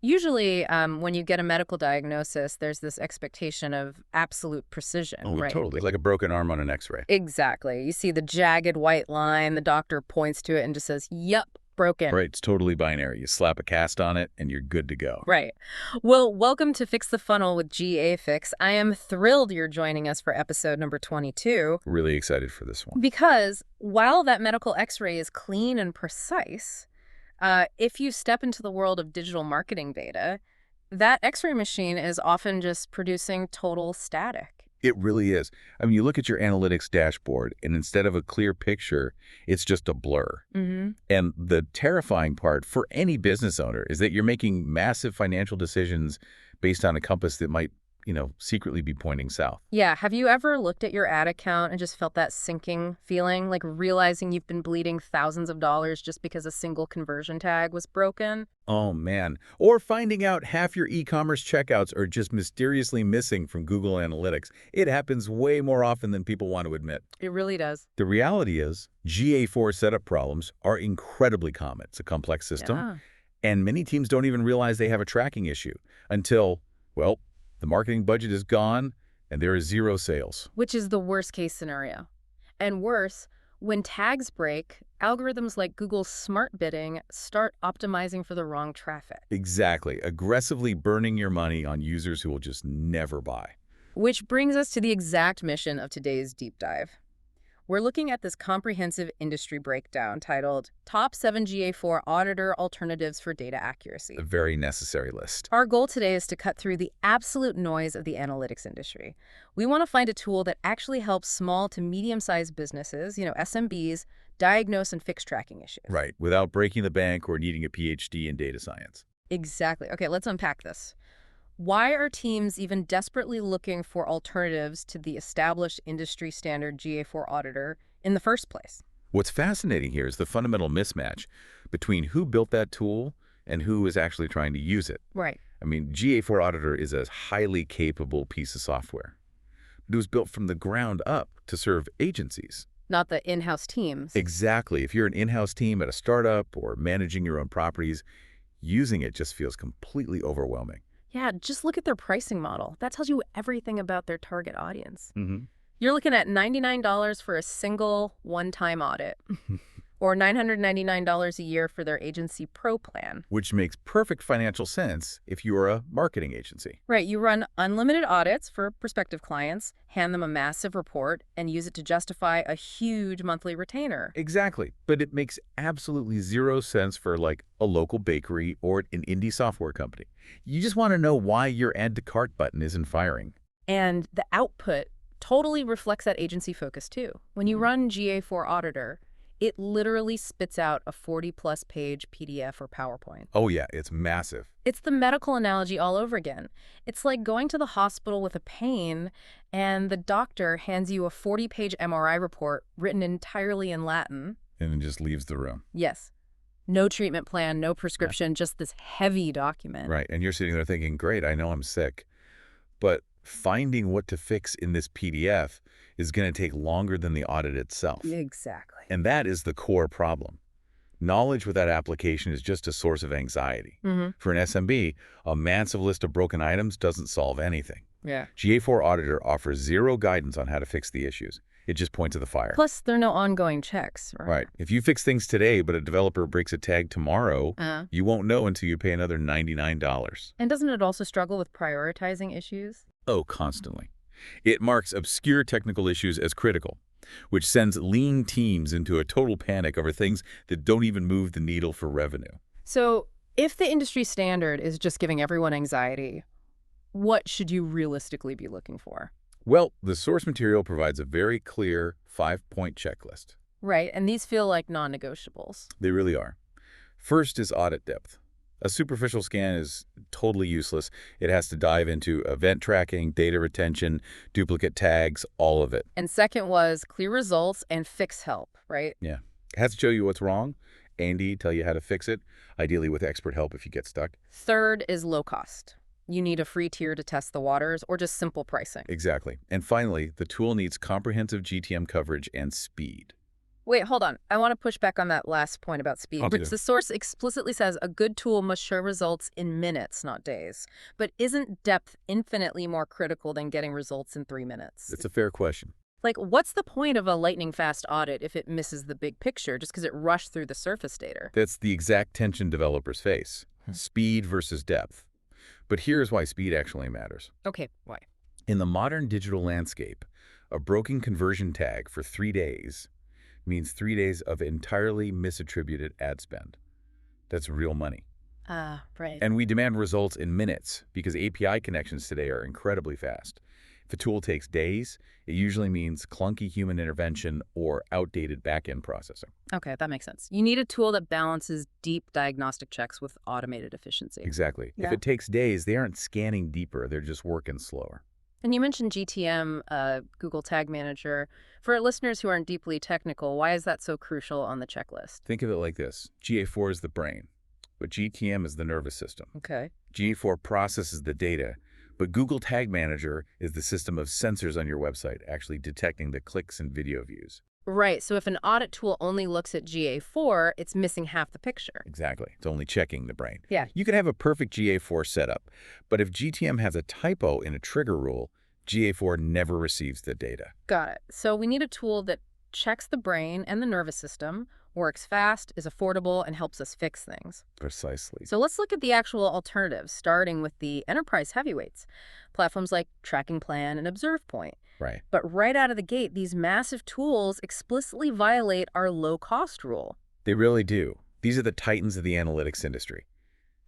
Usually, when you get a medical diagnosis, there's this expectation of absolute precision, Oh, right? totally. Like a broken arm on an X-ray. Exactly. You see the jagged white line, the doctor points to it and just says, "Yup, broken." Right, it's totally binary. You slap a cast on it, and you're good to go. Right. Well, welcome to Fix the Funnel with GAfix. I am thrilled you're joining us for episode number 22 Really excited for this one. because while that medical x-ray is clean and precise, if you step into the world of digital marketing data, that x-ray machine is often just producing total static. It really is. I mean, you look at your analytics dashboard, and instead of a clear picture, it's just a blur. Mm-hmm. And the terrifying part for any business owner is that you're making massive financial decisions based on a compass that might, secretly be pointing south. Yeah. Have you ever looked at your ad account and just felt that sinking feeling, like realizing you've been bleeding thousands of dollars just because a single conversion tag was broken? Oh, man. Or finding out half your e-commerce checkouts are just mysteriously missing from Google Analytics. It happens way more often than people want to admit. It really does. The reality is, GA4 setup problems are incredibly common. It's a complex system, Yeah. and many teams don't even realize they have a tracking issue until, well, the marketing budget is gone and there is zero sales. Which is the worst case scenario. And worse, when tags break, algorithms like Google's smart bidding start optimizing for the wrong traffic. Exactly. Aggressively burning your money on users who will just never buy. Which brings us to the exact mission of today's deep dive. We're looking at this comprehensive industry breakdown titled Top 7 GA4 Auditor Alternatives for Data Accuracy. A very necessary list. Our goal today is to cut through the absolute noise of the analytics industry. We want to find a tool that actually helps small to medium-sized businesses, SMBs, diagnose and fix tracking issues. Right, without breaking the bank or needing a PhD in data science. Exactly. Okay, let's unpack this. Why are teams even desperately looking for alternatives to the established industry standard GA4 Auditor in the first place? What's fascinating here is the fundamental mismatch between who built that tool and who is actually trying to use it. Right. I mean, GA4 Auditor is a highly capable piece of software. It was built from the ground up to serve agencies. Not the in-house teams. Exactly. If you're an in-house team at a startup or managing your own properties, using it just feels completely overwhelming. Yeah, just look at their pricing model. That tells you everything about their target audience. Mm-hmm. You're looking at $99 for a single one-time audit or $999 a year for their agency pro plan. Which makes perfect financial sense if you are a marketing agency. Right, you run unlimited audits for prospective clients, hand them a massive report, and use it to justify a huge monthly retainer. Exactly. But it makes absolutely zero sense for like a local bakery or an indie software company. You just want to know why your add to cart button isn't firing. And the output totally reflects that agency focus too. When you run GA4 Auditor, it literally spits out a 40-plus page PDF or PowerPoint. Oh yeah, it's massive. It's the medical analogy all over again. It's like going to the hospital with a pain and the doctor hands you a 40-page MRI report written entirely in Latin. And then just leaves the room. Yes. No treatment plan, no prescription, just this heavy document. Right, and you're sitting there thinking, great, I know I'm sick. But finding what to fix in this PDF is going to take longer than the audit itself. Exactly. And that is the core problem. Knowledge without application is just a source of anxiety. Mm-hmm. For an SMB, a massive list of broken items doesn't solve anything. Yeah. GA4 Auditor offers zero guidance on how to fix the issues. It just points to the fire. Plus, there are no ongoing checks. Right. If you fix things today, but a developer breaks a tag tomorrow, you won't know until you pay another $99. And doesn't it also struggle with prioritizing issues? Oh, constantly. It marks obscure technical issues as critical, which sends lean teams into a total panic over things that don't even move the needle for revenue. So, if the industry standard is just giving everyone anxiety, what should you realistically be looking for? Well, the source material provides a very clear 5-point checklist. Right, and these feel like non-negotiables. They really are. First is audit depth. A superficial scan is totally useless. It has to dive into event tracking, data retention, duplicate tags, all of it. And second was clear results and fix help, right? Yeah. It has to show you what's wrong. Andy, tell you how to fix it, ideally with expert help if you get stuck. Third is low cost. You need a free tier to test the waters or just simple pricing. Exactly. And finally, the tool needs comprehensive GTM coverage and speed. Wait, hold on. I want to push back on that last point about speed, I'll do which that. the source explicitly says a good tool must show results in minutes, not days. But isn't depth infinitely more critical than getting results in 3 minutes? It's a fair question. Like, what's the point of a lightning-fast audit if it misses the big picture just because it rushed through the surface data? That's the exact tension developers face. Speed versus depth. But here's why speed actually matters. Okay, why? In the modern digital landscape, a broken conversion tag for 3 days means 3 days of entirely misattributed ad spend. That's real money. Ah, right. And we demand results in minutes because API connections today are incredibly fast. If a tool takes days, it usually means clunky human intervention or outdated back-end processing. Okay, that makes sense. You need a tool that balances deep diagnostic checks with automated efficiency. Exactly. If Yeah. it takes days, they aren't scanning deeper, they're just working slower. And you mentioned GTM, Google Tag Manager. For our listeners who aren't deeply technical, why is that so crucial on the checklist? Think of it like this. GA4 is the brain, but GTM is the nervous system. Okay. GA4 processes the data, but Google Tag Manager is the system of sensors on your website actually detecting the clicks and video views. Right, so if an audit tool only looks at GA4, it's missing half the picture. Exactly. It's only checking the brain. Yeah. You could have a perfect GA4 setup, but if GTM has a typo in a trigger rule, GA4 never receives the data. Got it. So we need a tool that checks the brain and the nervous system, works fast, is affordable, and helps us fix things. Precisely. So let's look at the actual alternatives, starting with the enterprise heavyweights, platforms like Trackingplan and ObservePoint. Right. But right out of the gate, these massive tools explicitly violate our low-cost rule. They really do. These are the titans of the analytics industry.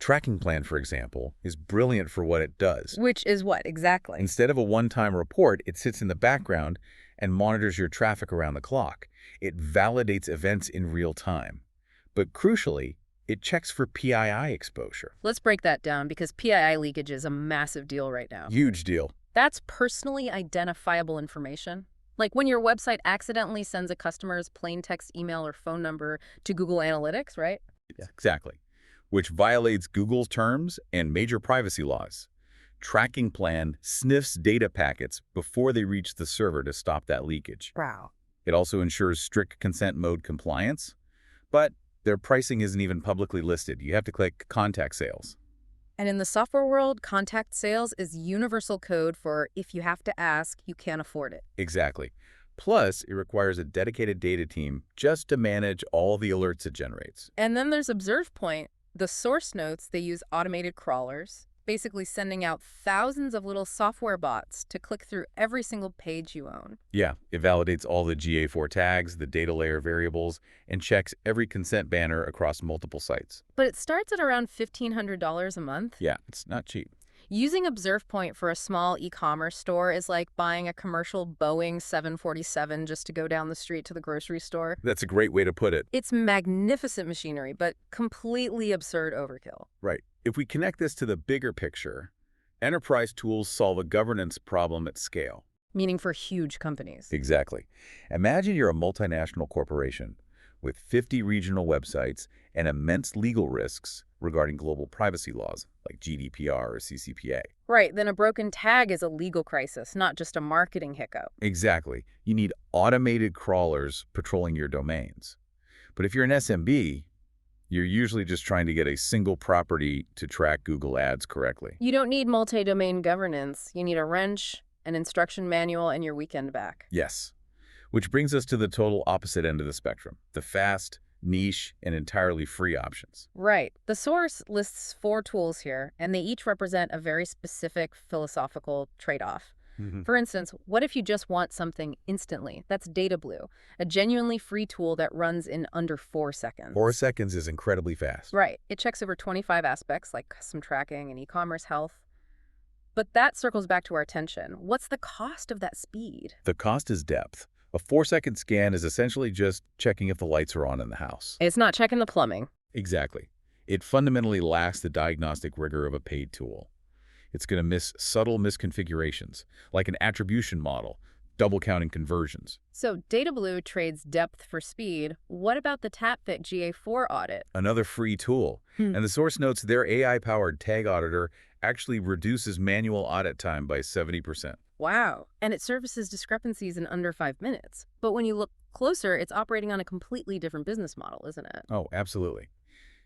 Trackingplan, for example, is brilliant for what it does. Which is what, exactly? Instead of a one-time report, it sits in the background and monitors your traffic around the clock. It validates events in real time. But crucially, it checks for PII exposure. Let's break that down because PII leakage is a massive deal right now. Huge deal. That's personally identifiable information. Like when your website accidentally sends a customer's plain text email or phone number to Google Analytics, right? Yeah, exactly. Which violates Google's terms and major privacy laws. Trackingplan sniffs data packets before they reach the server to stop that leakage. Wow. It also ensures strict consent mode compliance, but their pricing isn't even publicly listed. You have to click Contact Sales. And in the software world, contact sales is universal code for if you have to ask, you can't afford it. Exactly. Plus, it requires a dedicated data team just to manage all the alerts it generates. And then there's ObservePoint. The source notes, they use automated crawlers, basically sending out thousands of little software bots to click through every single page you own. Yeah, it validates all the GA4 tags, the data layer variables, and checks every consent banner across multiple sites. But it starts at around $1,500 a month. Yeah, it's not cheap. Using ObservePoint for a small e-commerce store is like buying a commercial Boeing 747 just to go down the street to the grocery store. That's a great way to put it. It's magnificent machinery, but completely absurd overkill. Right. If we connect this to the bigger picture, enterprise tools solve a governance problem at scale. Meaning for huge companies. Exactly. Imagine you're a multinational corporation with 50 regional websites and immense legal risks regarding global privacy laws like GDPR or CCPA. Right, then a broken tag is a legal crisis, not just a marketing hiccup. Exactly. You need automated crawlers patrolling your domains. But if you're an SMB, you're usually just trying to get a single property to track Google Ads correctly. You don't need multi-domain governance. You need a wrench, an instruction manual, and your weekend back. Yes. Which brings us to the total opposite end of the spectrum, the fast, niche, and entirely free options. Right. The source lists 4 tools here, and they each represent a very specific philosophical trade-off. For instance, what if you just want something instantly? That's DataBloo, a genuinely free tool that runs in under 4 seconds. 4 seconds is incredibly fast. Right. It checks over 25 aspects like custom tracking and e-commerce health. But that circles back to our attention. What's the cost of that speed? The cost is depth. A 4-second scan is essentially just checking if the lights are on in the house. It's not checking the plumbing. Exactly. It fundamentally lacks the diagnostic rigor of a paid tool. It's going to miss subtle misconfigurations, like an attribution model, double counting conversions. So DataBloo trades depth for speed. What about the Tatvic GA4 Audit? Another free tool. And the source notes their AI-powered tag auditor actually reduces manual audit time by 70%. Wow. And it services discrepancies in under 5 minutes. But when you look closer, it's operating on a completely different business model, isn't it? Oh, absolutely.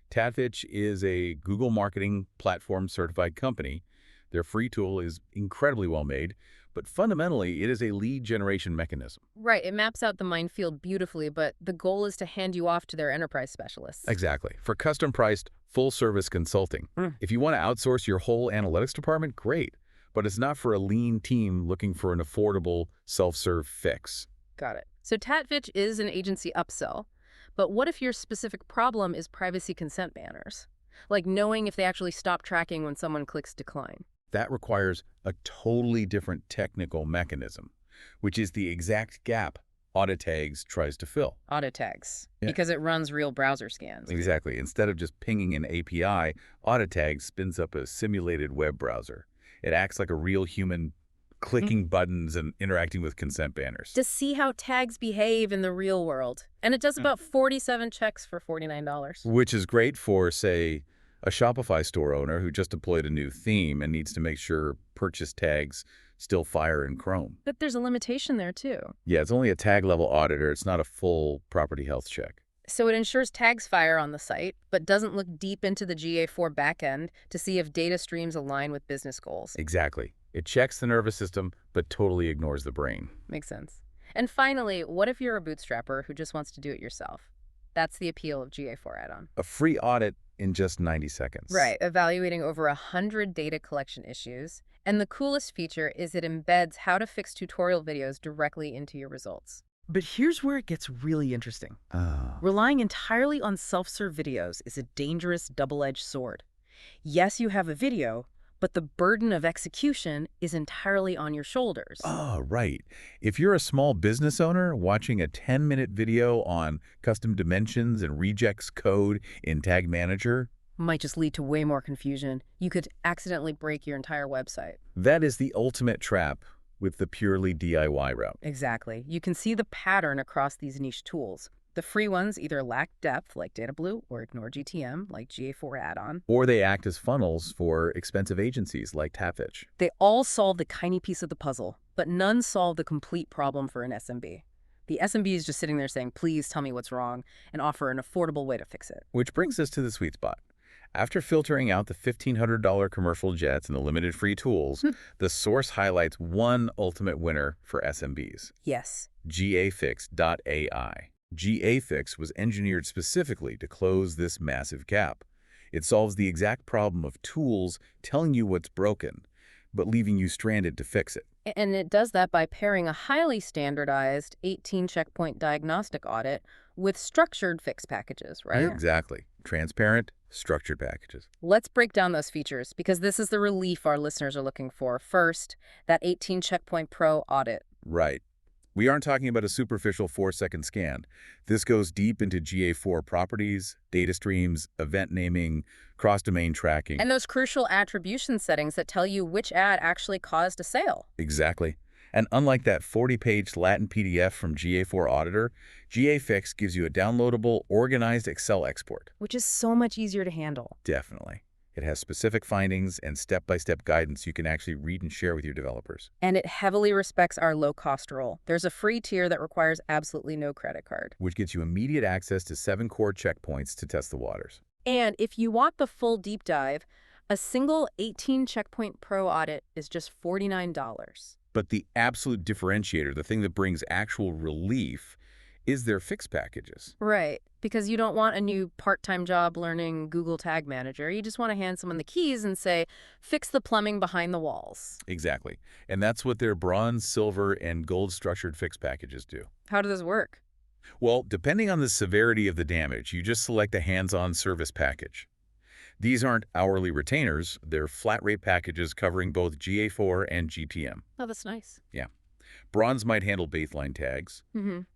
Tatvic is a Google Marketing Platform certified company. Their free tool is incredibly well made, but fundamentally, it is a lead generation mechanism. Right, it maps out the minefield beautifully, but the goal is to hand you off to their enterprise specialists. Exactly. For custom-priced, full-service consulting. Mm. If you want to outsource your whole analytics department, great. But it's not for a lean team looking for an affordable, self-serve fix. Got it. So Tatvic is an agency upsell, but what if your specific problem is privacy consent banners? Like knowing if they actually stop tracking when someone clicks decline. That requires a totally different technical mechanism, which is the exact gap AuditTags tries to fill. AuditTags, Yeah. because it runs real browser scans. Exactly. Instead of just pinging an API, AuditTags spins up a simulated web browser. It acts like a real human clicking buttons and interacting with consent banners. To see how tags behave in the real world. And it does about 47 checks for $49. Which is great for, say, a Shopify store owner who just deployed a new theme and needs to make sure purchase tags still fire in Chrome. But there's a limitation there too. Yeah, it's only a tag-level auditor. It's not a full property health check. So it ensures tags fire on the site, but doesn't look deep into the GA4 backend to see if data streams align with business goals. Exactly. It checks the nervous system, but totally ignores the brain. Makes sense. And finally, what if you're a bootstrapper who just wants to do it yourself? That's the appeal of GA4 add-on. A free audit in just 90 seconds. Right, evaluating over 100 data collection issues. And the coolest feature is it embeds how to fix tutorial videos directly into your results. But here's where it gets really interesting. Ah. Relying entirely on self-serve videos is a dangerous double-edged sword. Yes, you have a video, but the burden of execution is entirely on your shoulders. Oh, right. If you're a small business owner watching a 10-minute video on custom dimensions and rejects code in Tag Manager, Might just lead to way more confusion. You could accidentally break your entire website. that is the ultimate trap with the purely DIY route. Exactly. You can see the pattern across these niche tools. The free ones either lack depth, like DataBloo, or ignore GTM, like GA4 add-on. Or they act as funnels for expensive agencies like Tatvic. They all solve the tiny piece of the puzzle, but none solve the complete problem for an SMB. The SMB is just sitting there saying, please tell me what's wrong, and offer an affordable way to fix it. Which brings us to the sweet spot. After filtering out the $1,500 commercial jets and the limited free tools, the source highlights one ultimate winner for SMBs, Yes. GAfix.ai. GAfix was engineered specifically to close this massive gap. It solves the exact problem of tools telling you what's broken, but leaving you stranded to fix it. And it does that by pairing a highly standardized 18-checkpoint diagnostic audit with structured fix packages, right? Exactly. Transparent, structured packages. Let's break down those features, because this is the relief our listeners are looking for. First, that 18-checkpoint pro audit. Right. We aren't talking about a superficial 4-second scan. This goes deep into GA4 properties, data streams, event naming, cross-domain tracking. And those crucial attribution settings that tell you which ad actually caused a sale. Exactly. And unlike that 40-page Latin PDF from GA4 Auditor, GAfix gives you a downloadable, organized Excel export. Which is so much easier to handle. Definitely. It has specific findings and step-by-step guidance you can actually read and share with your developers. And it heavily respects our low-cost rule. There's a free tier that requires absolutely no credit card. Which gets you immediate access to 7 core checkpoints to test the waters. And if you want the full deep dive, a single 18-checkpoint pro audit is just $49. But the absolute differentiator, the thing that brings actual relief, is their fix packages. Right, because you don't want a new part-time job learning Google Tag Manager. You just want to hand someone the keys and say, fix the plumbing behind the walls. Exactly. And that's what their bronze, silver, and gold structured fix packages do. How does this work? Well, depending on the severity of the damage, you just select a hands-on service package. These aren't hourly retainers, they're flat-rate packages covering both GA4 and GTM. Oh, that's nice. Yeah. Bronze might handle baseline tags,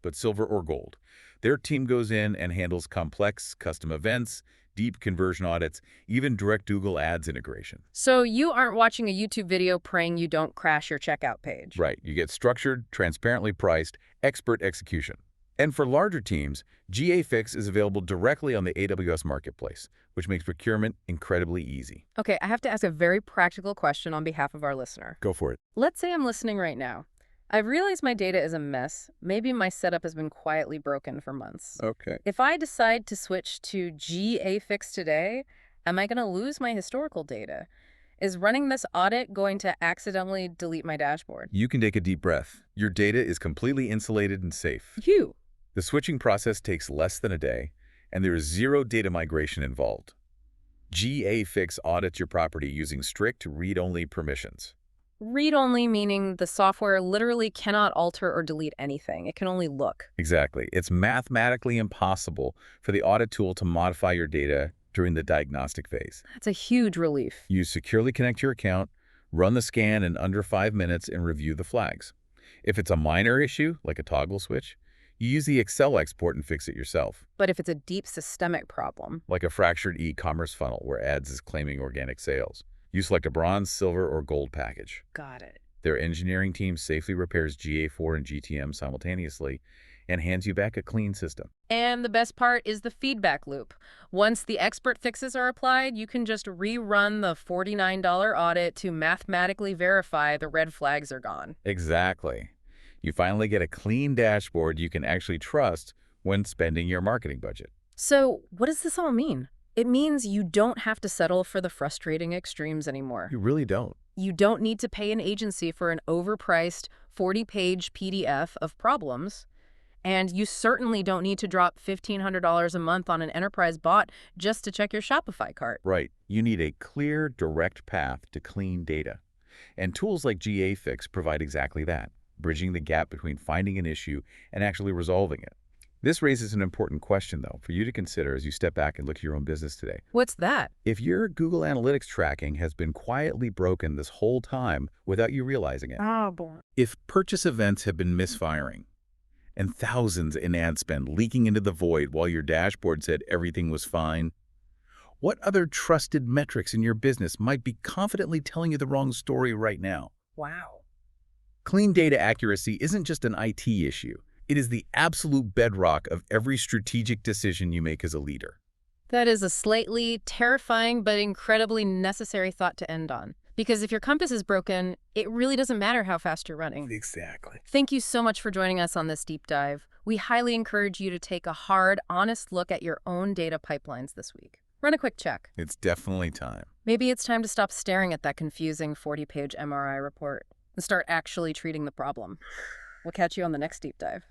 but silver or gold. Their team goes in and handles complex custom events, deep conversion audits, even direct Google Ads integration. So you aren't watching a YouTube video praying you don't crash your checkout page. Right. You get structured, transparently priced, expert execution. And for larger teams, GAfix is available directly on the AWS Marketplace, which makes procurement incredibly easy. Okay, I have to ask a very practical question on behalf of our listener. Go for it. Let's say I'm listening right now. I've realized my data is a mess. Maybe my setup has been quietly broken for months. Okay. If I decide to switch to GAfix today, am I going to lose my historical data? Is running this audit going to accidentally delete my dashboard? You can take a deep breath. Your data is completely insulated and safe. Phew. The switching process takes less than a day, and there is zero data migration involved. GAfix audits your property using strict read-only permissions. Read-only meaning the software literally cannot alter or delete anything. It can only look. Exactly. It's mathematically impossible for the audit tool to modify your data during the diagnostic phase. That's a huge relief. You securely connect your account, run the scan in under 5 minutes, and review the flags. If it's a minor issue, like a toggle switch, you use the Excel export and fix it yourself, But if it's a deep systemic problem, like a fractured e-commerce funnel where ads is claiming organic sales. You select a bronze, silver, or gold package. got it. Their engineering team safely repairs GA4 and GTM simultaneously and hands you back a clean system. And the best part is the feedback loop. Once the expert fixes are applied, you can just rerun the $49 audit to mathematically verify the red flags are gone. Exactly. You finally get a clean dashboard you can actually trust when spending your marketing budget. So what does this all mean? It means you don't have to settle for the frustrating extremes anymore. You really don't. You don't need to pay an agency for an overpriced 40-page PDF of problems. And you certainly don't need to drop $1,500 a month on an enterprise bot just to check your Shopify cart. Right. You need a clear, direct path to clean data. And tools like GAfix provide exactly that, bridging the gap between finding an issue and actually resolving it. This raises an important question, though, for you to consider as you step back and look at your own business today. What's that? If your Google Analytics tracking has been quietly broken this whole time without you realizing it, Oh, boy. if purchase events have been misfiring, and thousands in ad spend leaking into the void while your dashboard said everything was fine, what other trusted metrics in your business might be confidently telling you the wrong story right now? Wow. Clean data accuracy isn't just an IT issue. It is the absolute bedrock of every strategic decision you make as a leader. That is a slightly terrifying but incredibly necessary thought to end on. Because if your compass is broken, it really doesn't matter how fast you're running. Exactly. Thank you so much for joining us on this deep dive. We highly encourage you to take a hard, honest look at your own data pipelines this week. Run a quick check. It's definitely time. Maybe it's time to stop staring at that confusing 40-page MRI report and start actually treating the problem. We'll catch you on the next deep dive.